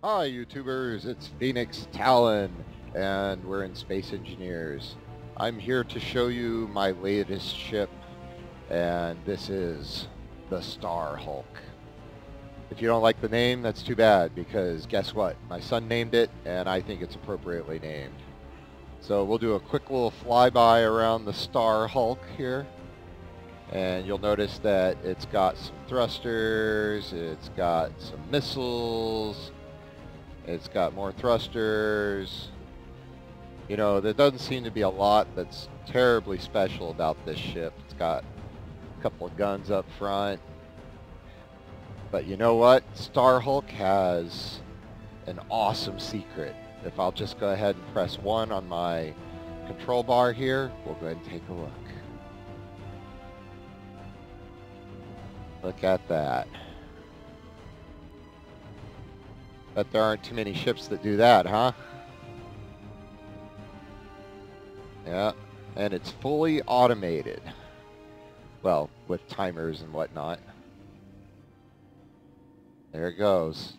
Hi YouTubers, it's Phoenix Talon, and we're in Space Engineers. I'm here to show you my latest ship, and this is the Star Hulk. If you don't like the name, that's too bad, because guess what? My son named it, and I think it's appropriately named. So we'll do a quick little flyby around the Star Hulk here, and you'll notice that it's got some thrusters, it's got some missiles, it's got more thrusters. You know, there doesn't seem to be a lot that's terribly special about this ship. It's got a couple of guns up front. But you know what? Star Hulk has an awesome secret. If I'll just go ahead and press 1 on my control bar here, we'll go ahead and take a look. Look at that. Bet there aren't too many ships that do that, huh? Yeah, and it's fully automated. Well, with timers and whatnot. There it goes.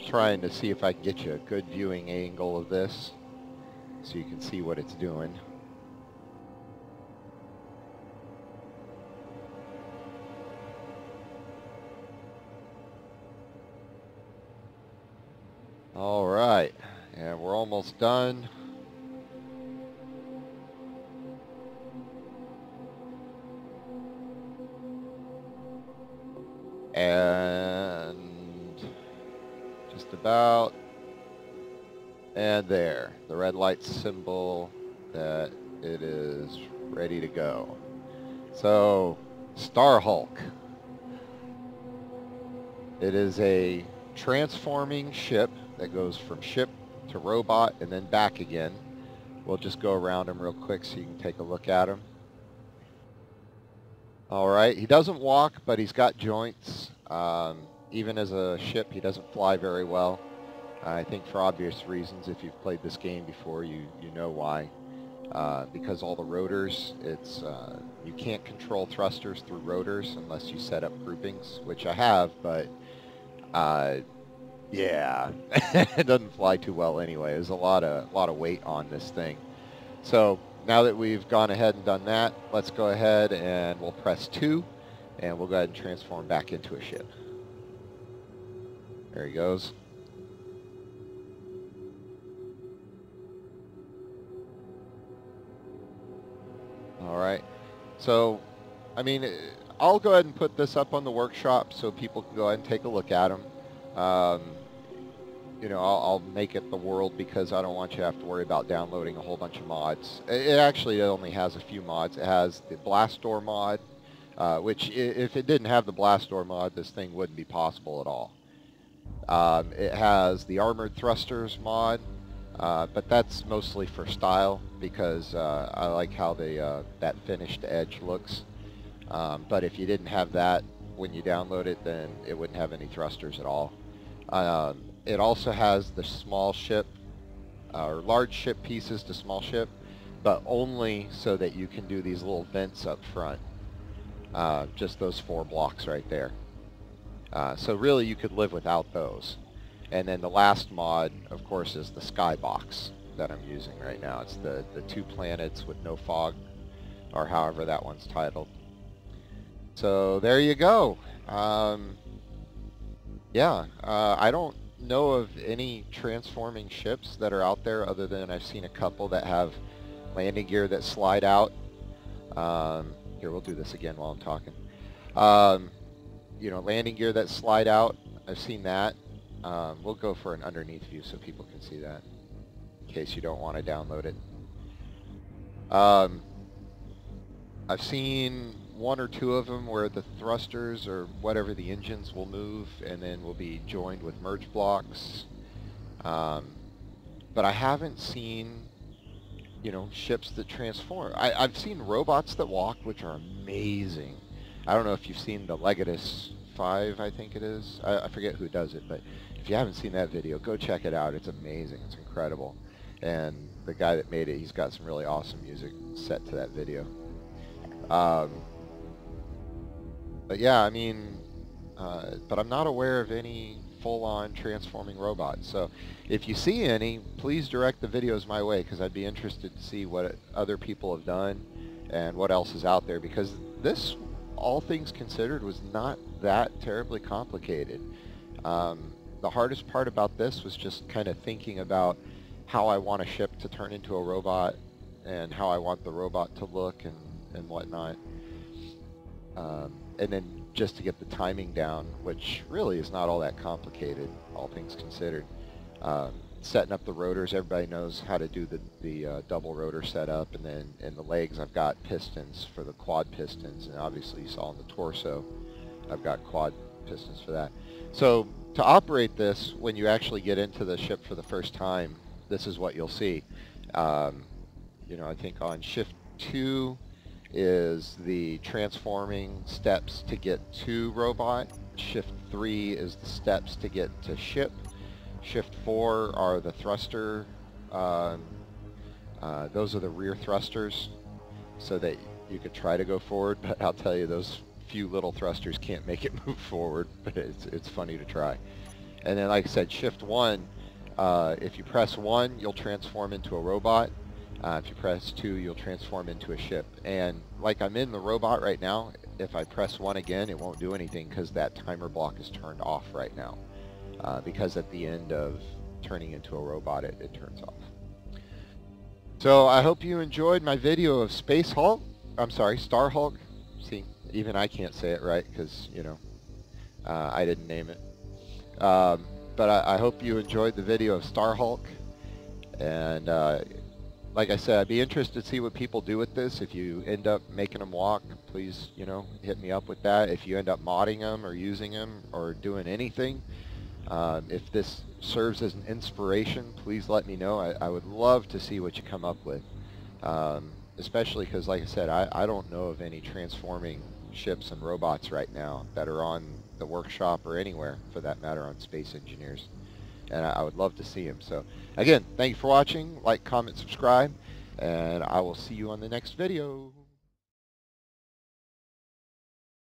Trying to see if I can get you a good viewing angle of this so you can see what it's doing. All right, and we're almost done. And just about, and there, the red light symbol that it is ready to go. So, Star Hulk. It is a transforming ship that goes from ship to robot and then back again. We'll just go around him real quick so you can take a look at him. All right, he doesn't walk, but he's got joints. Even as a ship, he doesn't fly very well. I think for obvious reasons. If you've played this game before, you know why. Because all the rotors, you can't control thrusters through rotors unless you set up groupings, which I have, but yeah, it doesn't fly too well anyway. There's a lot of weight on this thing. So now that we've gone ahead and done that, let's go ahead and we'll press 2, and we'll go ahead and transform back into a ship. There he goes. All right. So, I mean, I'll go ahead and put this up on the workshop so people can go ahead and take a look at them. You know, I'll make it the world because I don't want you to have to worry about downloading a whole bunch of mods. It actually only has a few mods. It has the Blast Door mod, which if it didn't have the Blast Door mod, this thing wouldn't be possible at all. It has the Armored Thrusters mod, but that's mostly for style because I like how that finished edge looks. But if you didn't have that when you download it, then it wouldn't have any thrusters at all. It also has the small ship, or large ship pieces to small ship, but only so that you can do these little vents up front. Just those 4 blocks right there. So really you could live without those. And then the last mod, of course, is the Skybox that I'm using right now. It's the 2 planets with no fog, or however that one's titled. So there you go. Yeah, I don't know of any transforming ships that are out there other than I've seen a couple that have landing gear that slide out. Here, we'll do this again while I'm talking. You know, landing gear that slide out. I've seen that. We'll go for an underneath view so people can see that in case you don't want to download it. I've seen 1 or 2 of them where the thrusters or whatever the engines will move and then will be joined with merge blocks. But I haven't seen, you know, ships that transform. I've seen robots that walk, which are amazing. I don't know if you've seen the Legatus 5, I think it is. I forget who does it, but if you haven't seen that video, go check it out. It's amazing. It's incredible. and the guy that made it, he's got some really awesome music set to that video. But yeah, I mean, but I'm not aware of any full-on transforming robots. So if you see any, please direct the videos my way, because I'd be interested to see what other people have done and what else is out there, because this, all things considered, was not that terribly complicated. The hardest part about this was just kind of thinking about how I want a ship to turn into a robot and how I want the robot to look and whatnot. And then just to get the timing down, which really is not all that complicated, all things considered. Setting up the rotors, everybody knows how to do the double rotor setup, and then in the legs I've got pistons for the quad pistons, and obviously you saw in the torso I've got quad pistons for that. So to operate this, when you actually get into the ship for the first time, this is what you'll see. You know, I think on shift 2 is the transforming steps to get to robot. Shift 3 is the steps to get to ship. Shift 4 are the thruster. Those are the rear thrusters, so that you could try to go forward, but I'll tell you, those few little thrusters can't make it move forward, but it's funny to try. And then, like I said, shift 1, if you press 1, you'll transform into a robot. If you press 2, you'll transform into a ship. And like I'm in the robot right now, if I press 1 again, it won't do anything because that timer block is turned off right now. Because at the end of turning into a robot, it turns off. So I hope you enjoyed my video of Space Hulk. I'm sorry, Star Hulk. See, even I can't say it right because, you know, I didn't name it. But I hope you enjoyed the video of Star Hulk. And like I said, I'd be interested to see what people do with this. If you end up making them walk, please, you know, hit me up with that. If you end up modding them or using them or doing anything, if this serves as an inspiration, please let me know. I would love to see what you come up with. Especially because, like I said, I don't know of any transforming ships and robots right now that are on the workshop or anywhere, for that matter, on Space Engineers. And I would love to see them. So, again, thank you for watching. Like, comment, subscribe, and I will see you on the next video.